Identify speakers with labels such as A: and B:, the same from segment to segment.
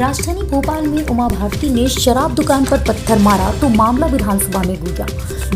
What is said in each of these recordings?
A: राजधानी भोपाल में उमा भारती ने शराब दुकान पर पत्थर मारा तो मामला विधानसभा में गूंजा।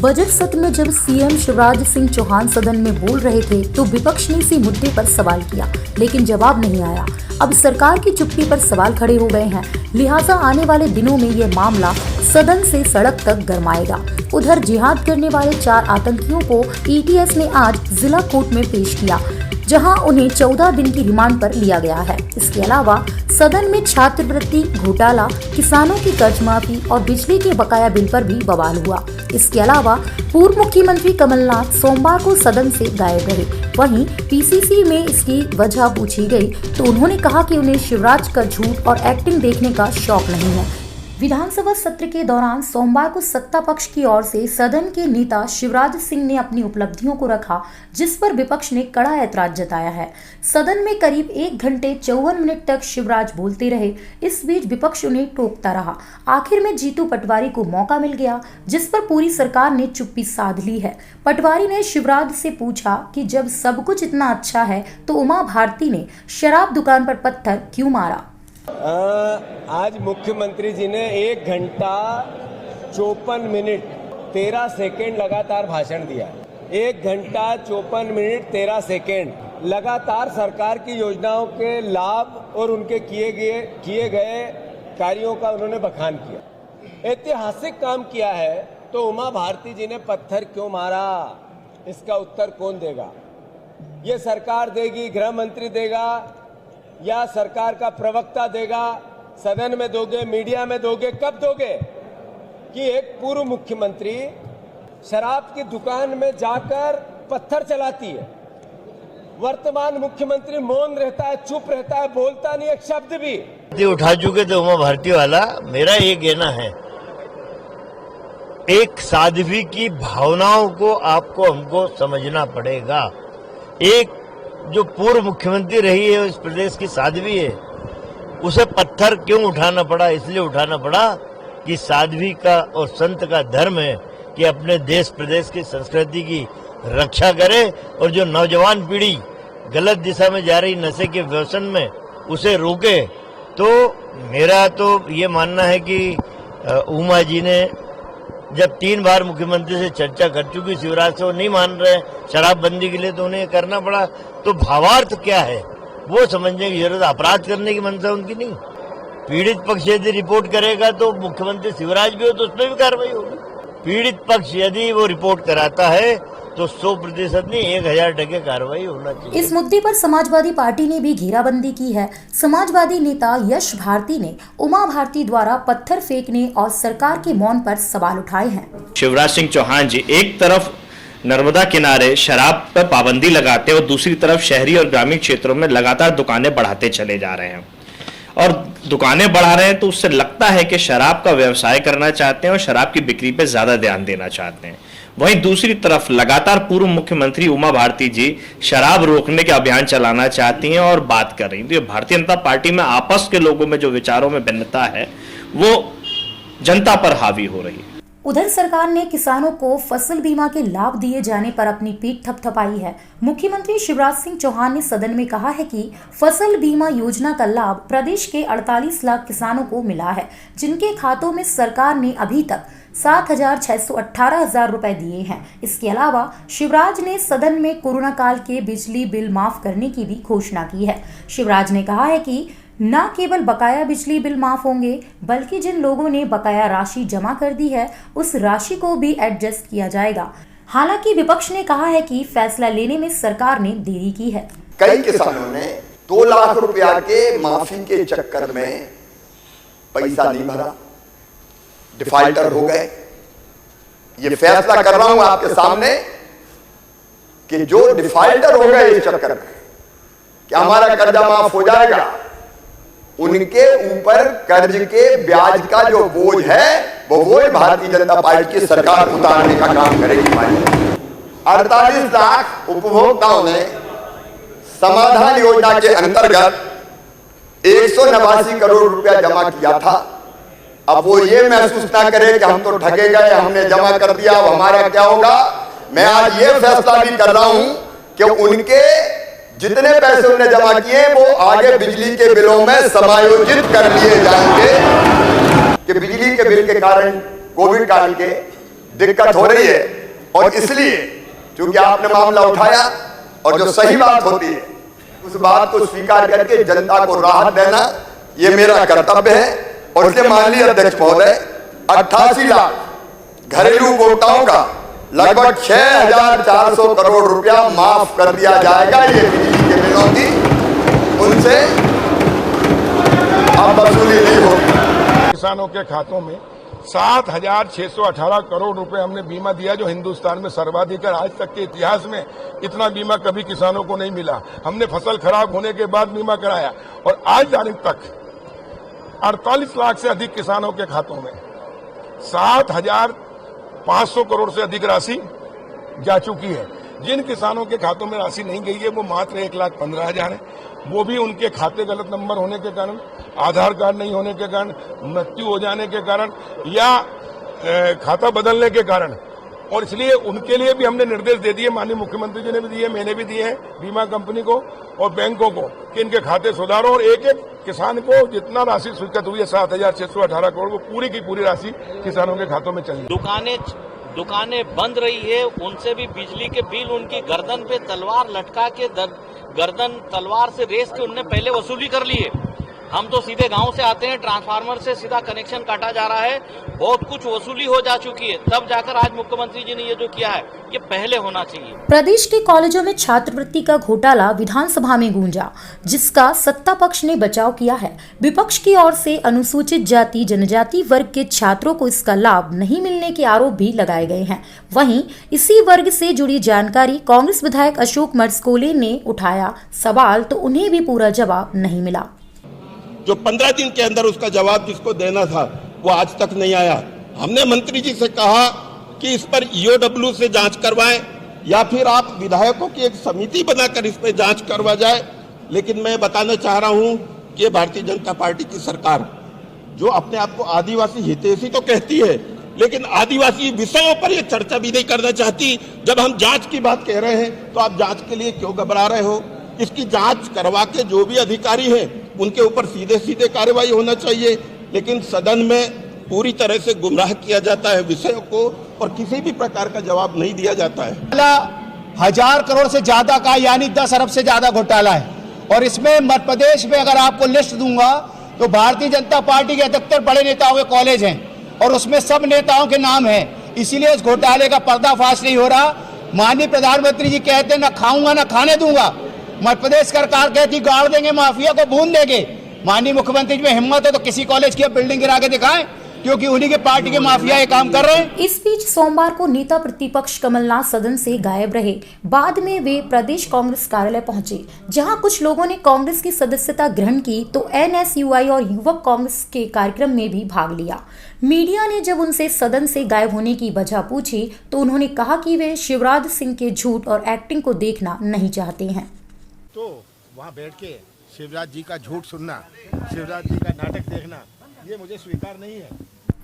A: बजट सत्र में जब सीएम शिवराज सिंह चौहान सदन में बोल रहे थे तो विपक्ष ने इसी मुद्दे पर सवाल किया, लेकिन जवाब नहीं आया। अब सरकार की चुप्पी पर सवाल खड़े हो गए हैं, लिहाजा आने वाले दिनों में ये मामला सदन से सड़क तक गरमाएगा। उधर जिहाद करने वाले 4 आतंकियों को ईटीएस ने आज जिला कोर्ट में पेश किया, जहां उन्हें 14 दिन की रिमांड पर लिया गया है। इसके अलावा सदन में छात्रवृत्ति घोटाला, किसानों की कर्ज माफी और बिजली के बकाया बिल पर भी बवाल हुआ। इसके अलावा पूर्व मुख्यमंत्री कमलनाथ सोमवार को सदन से गायब रहे। वहीं पीसीसी में इसकी वजह पूछी गई तो उन्होंने कहा कि उन्हें शिवराज का झूठ और एक्टिंग देखने का शौक नहीं है। विधानसभा सत्र के दौरान सोमवार को सत्ता पक्ष की ओर से सदन के नेता शिवराज सिंह ने अपनी उपलब्धियों को रखा, जिस पर विपक्ष ने कड़ा ऐतराज जताया है। सदन में करीब 1 घंटे 54 मिनट तक शिवराज बोलते रहे। इस बीच विपक्ष उन्हें टोकता रहा। आखिर में जीतू पटवारी को मौका मिल गया, जिस पर पूरी सरकार ने चुप्पी साध ली है। पटवारी ने शिवराज से पूछा कि जब सब कुछ इतना अच्छा है तो उमा भारती ने शराब दुकान पर पत्थर क्यों मारा।
B: आज मुख्यमंत्री जी ने 1 घंटा 54 मिनट 13 सेकेंड लगातार भाषण दिया। 1 घंटा 54 मिनट 13 सेकेंड लगातार सरकार की योजनाओं के लाभ और उनके किए गए कार्यों का उन्होंने बखान किया। ऐतिहासिक काम किया है। तो उमा भारती जी ने पत्थर क्यों मारा, इसका उत्तर कौन देगा? ये सरकार देगी, गृह मंत्री देगा या सरकार का प्रवक्ता देगा? सदन में दोगे, मीडिया में दोगे, कब दोगे? कि एक पूर्व मुख्यमंत्री शराब की दुकान में जाकर पत्थर चलाती है, वर्तमान मुख्यमंत्री मौन रहता है, चुप रहता है, बोलता नहीं एक शब्द भी।
C: उठा चुके थे उमा भारती वाला। मेरा ये कहना है, एक साध्वी की भावनाओं को आपको हमको समझना पड़ेगा। एक जो पूर्व मुख्यमंत्री रही है, इस प्रदेश की साध्वी है, उसे पत्थर क्यों उठाना पड़ा? इसलिए उठाना पड़ा कि साध्वी का और संत का धर्म है कि अपने देश प्रदेश की संस्कृति की रक्षा करे और जो नौजवान पीढ़ी गलत दिशा में जा रही नशे के व्यसन में उसे रोके। तो मेरा तो ये मानना है कि उमा जी ने जब 3 बार मुख्यमंत्री से चर्चा कर चुकी शिवराज से, वो नहीं मान रहे शराबबंदी के लिए, तो उन्हें करना पड़ा। तो भावार्थ क्या है वो समझने की जरूरत। अपराध करने की मंशा उनकी नहीं। पीड़ित पक्ष यदि रिपोर्ट करेगा तो मुख्यमंत्री शिवराज भी हो तो उसमें भी कार्रवाई होगी। पीड़ित पक्ष यदि वो रिपोर्ट कराता है तो 100% नहीं, 1000% कार्रवाई होना चाहिए।
A: इस मुद्दे पर समाजवादी पार्टी ने भी घेराबंदी की है। समाजवादी नेता यश भारती ने उमा भारती द्वारा पत्थर फेंकने और सरकार के मौन पर सवाल उठाए हैं।
D: शिवराज सिंह चौहान जी एक तरफ नर्मदा किनारे शराब पर पाबंदी लगाते हैं और दूसरी तरफ शहरी और ग्रामीण क्षेत्रों में लगातार दुकानें बढ़ाते चले जा रहे हैं, और दुकानें बढ़ा रहे हैं तो उससे लगता है कि शराब का व्यवसाय करना चाहते हैं और शराब की बिक्री पे ज्यादा ध्यान देना चाहते हैं। वहीं दूसरी तरफ लगातार पूर्व मुख्यमंत्री उमा भारती जी शराब रोकने के अभियान चलाना चाहती हैं और बात कर रही हैं। तो ये भारतीय जनता पार्टी में आपस के लोगों में जो विचारों में भिन्नता है वो जनता पर हावी हो रही है।
A: उधर सरकार ने किसानों को फसल बीमा के लाभ दिए जाने पर अपनी पीठ थपथपाई है। मुख्यमंत्री शिवराज सिंह चौहान ने सदन में कहा है कि फसल बीमा योजना का लाभ प्रदेश के 48 लाख किसानों को मिला है, जिनके खातों में सरकार ने अभी तक 7,618,000 रुपए दिए हैं। इसके अलावा शिवराज ने सदन में कोरोना काल के बिजली बिल माफ करने की भी घोषणा की है। शिवराज ने कहा है कि न केवल बकाया बिजली बिल माफ होंगे, बल्कि जिन लोगों ने बकाया राशि जमा कर दी है उस राशि को भी एडजस्ट किया जाएगा। हालांकि विपक्ष ने कहा है कि फैसला लेने में सरकार ने देरी की है।
E: कई किसानों ने 2 लाख रुपया के माफी के चक्कर में पैसा नहीं भरा, डिफॉल्टर हो गए। ये फैसला कर रहा हूं आपके सामने कि जो डिफॉल्टर हो गए इस चक्कर में कि हमारा कर्जा माफ हो जाएगा, उनके ऊपर कर्ज के ब्याज का जो बोझ है वो भारतीय जनता पार्टी की सरकार उतारने का काम करेगी। 48 लाख उपभोक्ताओं ने समाधान योजना के अंतर्गत 189 करोड़ रुपया जमा किया था। अब वो ये महसूस ना करे कि हम तो ठगे गए, हमने जमा कर दिया, अब हमारा क्या होगा। मैं आज ये फैसला भी कर रहा हूं कि उनके जितने पैसे उन्होंने जमा किए वो आगे बिजली के बिलों में समायोजित कर लिए जाएंगे कि बिजली के बिल के कारण कोविड काल के दिक्कत हो रही है। और इसलिए चूंकि आपने मामला उठाया और जो सही बात होती है उस बात को स्वीकार करके जनता को राहत देना ये मेरा कर्तव्य है। और इसलिए माननीय अध्यक्ष महोदय 88 लाख घरेलू उपभोक्ताओं का लगभग 6,400 करोड़ रुपया माफ कर दिया जाएगा। ये बिजली के बिलों की उनसे अब वसूली नहीं होगी।
F: किसानों के खातों में 7,618 करोड़ रुपए हमने बीमा दिया, जो हिंदुस्तान में सर्वाधिक है। आज तक के इतिहास में इतना बीमा कभी किसानों को नहीं मिला। हमने फसल खराब होने के बाद बीमा कराया और आज तारीख तक 48 लाख से अधिक किसानों के खातों में 7,500 करोड़ से अधिक राशि जा चुकी है। जिन किसानों के खातों में राशि नहीं गई है वो मात्र 1,15,000 है। वो भी उनके खाते गलत नंबर होने के कारण, आधार कार्ड नहीं होने के कारण, मृत्यु हो जाने के कारण या खाता बदलने के कारण। और इसलिए उनके लिए भी हमने निर्देश दे दिए, माननीय मुख्यमंत्री जी ने भी दिए, मैंने भी दिए हैं बीमा कंपनी को और बैंकों को कि इनके खाते सुधारो और एक एक किसान को जितना राशि स्वीकृत हुई है 7,618 करोड़ वो पूरी की पूरी राशि किसानों के खातों में चली।
G: दुकानें बंद रही है, उनसे भी बिजली के बिल उनकी गर्दन पे तलवार लटका के गर्दन तलवार से रेस के उनने पहले वसूली कर ली है। हम तो सीधे गांव से आते हैं, ट्रांसफार्मर से सीधा कनेक्शन काटा जा रहा है, बहुत कुछ वसूली हो जा चुकी है। तब जाकर आज मुख्यमंत्री जी ने ये जो किया है ये पहले होना चाहिए।
A: प्रदेश के कॉलेजों में छात्रवृत्ति का घोटाला विधानसभा में गूंजा, जिसका सत्ता पक्ष ने बचाव किया है। विपक्ष की ओर से अनुसूचित जाति जनजाति वर्ग के छात्रों को इसका लाभ नहीं मिलने के आरोप भी लगाए गए हैं। वहीं इसी वर्ग से जुड़ी जानकारी कांग्रेस विधायक अशोक मरस्कोले ने उठाया सवाल तो उन्हें भी पूरा जवाब नहीं मिला।
H: जो 15 दिन के अंदर उसका जवाब जिसको देना था वो आज तक नहीं आया। हमने मंत्री जी से कहा कि इस पर ईओडब्ल्यू से जांच करवाएं या फिर आप विधायकों की एक समिति बनाकर इस पर जांच करवा जाए। लेकिन मैं बताना चाह रहा हूं कि भारतीय जनता पार्टी की सरकार जो अपने आप को आदिवासी हितैषी तो कहती है, लेकिन आदिवासी विषयों पर यह चर्चा भी नहीं करना चाहती। जब हम जांच की बात कह रहे हैं तो आप जांच के लिए क्यों घबरा रहे हो? इसकी जांच करवा के जो भी अधिकारी हैं उनके ऊपर सीधे सीधे कार्रवाई होना चाहिए। लेकिन सदन में पूरी तरह से गुमराह किया जाता है विषयों को और किसी भी प्रकार का जवाब नहीं दिया जाता है।
I: 1,000 करोड़ से ज्यादा का यानी 10 अरब से ज्यादा घोटाला है। और इसमें मध्य प्रदेश में अगर आपको लिस्ट दूंगा तो भारतीय जनता पार्टी के अधिकतर बड़े नेताओं के कॉलेज हैं और उसमें सब नेताओं के नाम हैं। इसीलिए इस घोटाले का पर्दाफाश नहीं हो रहा। माननीय प्रधानमंत्री जी कहते हैं ना खाऊंगा ना खाने दूंगा, मध्य प्रदेश सरकार कहती गाड़ देंगे, माफिया को भून देंगे। माननीय मुख्यमंत्री जी में हिम्मत है तो किसी कॉलेज की बिल्डिंग गिरा के दिखाएं, क्योंकि उन्हीं के पार्टी के माफिया ये काम कर रहे हैं।
A: इस बीच सोमवार को नेता प्रतिपक्ष कमलनाथ सदन से गायब रहे। बाद में वे प्रदेश कांग्रेस कार्यालय पहुंचे, जहां कुछ लोगों ने कांग्रेस की सदस्यता ग्रहण की तो एनएसयूआई और युवक कांग्रेस के कार्यक्रम में भी भाग लिया। मीडिया ने जब उनसे सदन से गायब होने की वजह पूछी तो उन्होंने कहा कि वे शिवराज सिंह के झूठ और एक्टिंग को देखना नहीं चाहते हैं।
J: तो वहाँ बैठ के शिवराज जी का झूठ सुनना, शिवराज जी का नाटक देखना, ये मुझे स्वीकार नहीं है।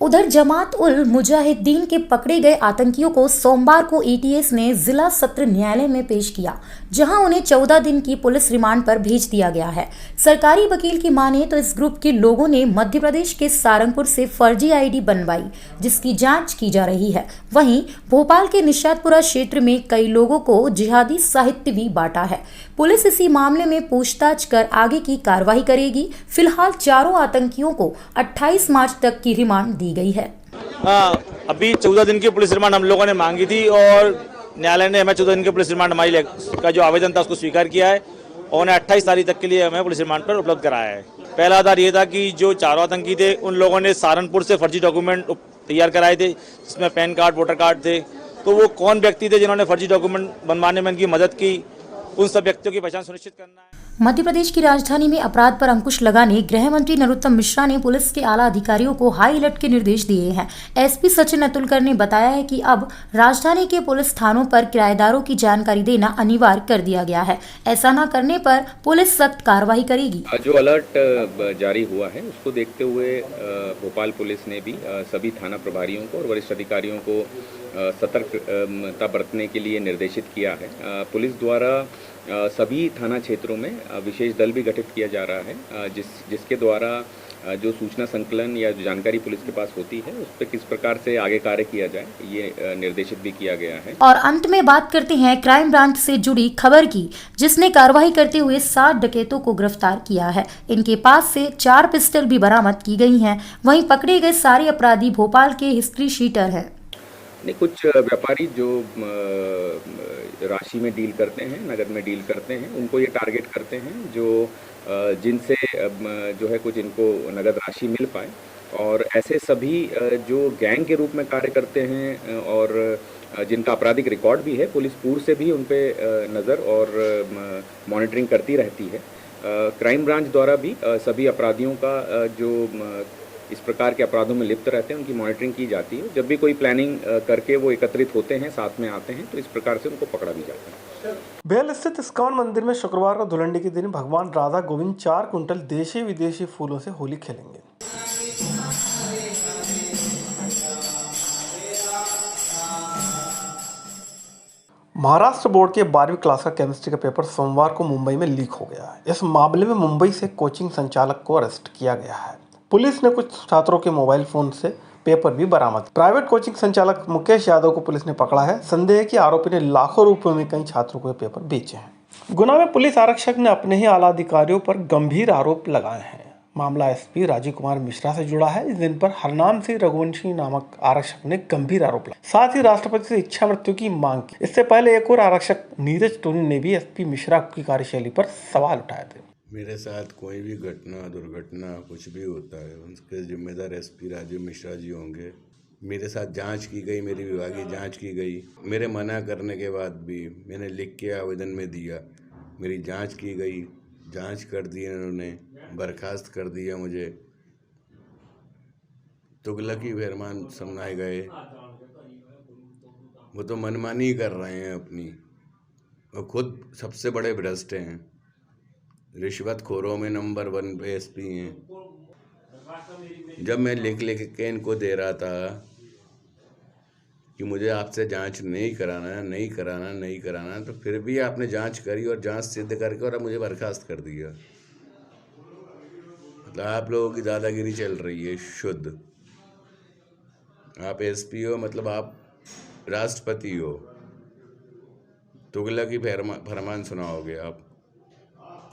A: उधर जमात उल मुजाहिदीन के पकड़े गए आतंकियों को सोमवार को एटीएस ने जिला सत्र न्यायालय में पेश किया, जहां उन्हें 14 दिन की पुलिस रिमांड पर भेज दिया गया है। सरकारी वकील की माने तो इस ग्रुप के लोगों ने मध्य प्रदेश के सारंगपुर से फर्जी आईडी बनवाई, जिसकी जांच की जा रही है। वहीं भोपाल के निशातपुरा क्षेत्र में कई लोगों को जिहादी साहित्य भी बांटा है। पुलिस इसी मामले में पूछताछ कर आगे की कार्रवाई करेगी। फिलहाल चारों आतंकियों को 28 मार्च तक की रिमांड दी गई है।
G: अभी 14 दिन की पुलिस रिमांड हम लोगों ने मांगी थी और न्यायालय ने हमें 14 दिन की पुलिस रिमांड हमारी का जो आवेदन था उसको स्वीकार किया है और उन्हें 28 तारीख तक के लिए हमें पुलिस रिमांड पर उपलब्ध कराया है। पहला आधार ये था कि जो चारों आतंकी थे उन लोगों ने सहारनपुर से फर्जी डॉक्यूमेंट तैयार कराए थे, जिसमें पैन कार्ड, वोटर कार्ड थे। तो वो कौन व्यक्ति थे जिन्होंने फर्जी डॉक्यूमेंट बनवाने में उनकी मदद की, उन सब व्यक्तियों की पहचान सुनिश्चित करना है।
A: मध्य प्रदेश की राजधानी में अपराध पर अंकुश लगाने गृह मंत्री नरोत्तम मिश्रा ने पुलिस के आला अधिकारियों को हाई अलर्ट के निर्देश दिए हैं। एसपी सचिन अतुलकर ने बताया है कि अब राजधानी के पुलिस थानों पर किराएदारों की जानकारी देना अनिवार्य कर दिया गया है। ऐसा न करने पर पुलिस सख्त कार्रवाई करेगी।
K: जो अलर्ट जारी हुआ है उसको देखते हुए भोपाल पुलिस ने भी सभी थाना प्रभारियों को और वरिष्ठ अधिकारियों को सतर्कता बरतने के लिए निर्देशित किया है। पुलिस द्वारा सभी थाना क्षेत्रों में विशेष दल भी गठित किया जा रहा है, जिसके द्वारा जो सूचना संकलन या जो जानकारी पुलिस के पास होती है उस पर किस प्रकार से आगे कार्य किया जाए, ये निर्देशित भी किया गया है।
A: और अंत में बात करते हैं क्राइम ब्रांच से जुड़ी खबर की, जिसने कार्रवाई करते हुए 7 डकैतों को गिरफ्तार किया है। इनके पास से 4 पिस्टल भी बरामद की गई हैं। वहीं पकड़े गए सारे अपराधी भोपाल के हिस्ट्री शीटर हैं।
K: नहीं, कुछ व्यापारी जो राशि में डील करते हैं, नगद में डील करते हैं, उनको ये टारगेट करते हैं जो जिनसे जो है कुछ इनको नगद राशि मिल पाए। और ऐसे सभी जो गैंग के रूप में कार्य करते हैं और जिनका आपराधिक रिकॉर्ड भी है, पुलिस पूर्व से भी उन पे नज़र और मॉनिटरिंग करती रहती है। क्राइम ब्रांच द्वारा भी सभी अपराधियों का जो इस प्रकार के अपराधों में लिप्त रहते हैं उनकी मॉनिटरिंग की जाती है। जब भी कोई प्लानिंग करके वो एकत्रित होते हैं, साथ में आते हैं, तो इस प्रकार से उनको पकड़ा भी जाता है।
L: बेल स्थित इस्कॉन मंदिर में शुक्रवार को धुलंडी के दिन भगवान राधा गोविंद 4 कुंटल देशी विदेशी फूलों से होली खेलेंगे। महाराष्ट्र बोर्ड के 12वीं क्लास का केमिस्ट्री का पेपर सोमवार को मुंबई में लीक हो गया है। इस मामले में मुंबई से कोचिंग संचालक को अरेस्ट किया गया है। पुलिस ने कुछ छात्रों के मोबाइल फोन से पेपर भी बरामद। प्राइवेट कोचिंग संचालक मुकेश यादव को पुलिस ने पकड़ा है। संदेह है कि आरोपी ने लाखों रुपयों में कई छात्रों को पेपर बेचे हैं। गुना में पुलिस आरक्षक ने अपने ही आला अधिकारियों पर गंभीर आरोप लगाए हैं। मामला एसपी राजीव कुमार मिश्रा से जुड़ा है, जिन पर हरनाम सिंह रघुवंशी नामक आरक्षक ने गंभीर आरोप लगाए। साथ ही राष्ट्रपति से इच्छा मृत्यु की मांग की। इससे पहले एक और आरक्षक नीरज टोनी ने भी एसपी मिश्रा की कार्यशैली पर सवाल उठाए थे।
M: मेरे साथ कोई भी घटना, दुर्घटना कुछ भी होता है, उसके जिम्मेदार एसपी राजीव मिश्रा जी होंगे। मेरे साथ जांच की गई, मेरी विभागीय जांच की गई। मेरे मना करने के बाद भी मैंने लिख के आवेदन में दिया, मेरी जांच की गई, जांच कर दी इन्होंने, बर्खास्त कर दिया मुझे। तुगलकी फरमान सुनाए गए। वो तो मनमानी कर रहे हैं अपनी, वो खुद सबसे बड़े भ्रष्ट हैं, रिश्वतखोरों में नंबर 1 पे एसपी हैं। जब मैं लिख के इनको दे रहा था कि मुझे आपसे जांच नहीं कराना, तो फिर भी आपने जांच करी और जांच सिद्ध करके और अब मुझे बर्खास्त कर दिया। मतलब आप लोगों की दादागिरी चल रही है शुद्ध। आप एसपी हो, मतलब आप राष्ट्रपति हो, तुगलकी फरमान सुनाओगे आप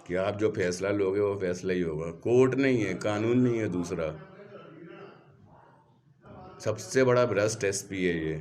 M: कि आप जो फैसला लोगे वो फैसला ही होगा। कोर्ट नहीं है, कानून नहीं है। दूसरा सबसे बड़ा भ्रष्ट एसपी है ये।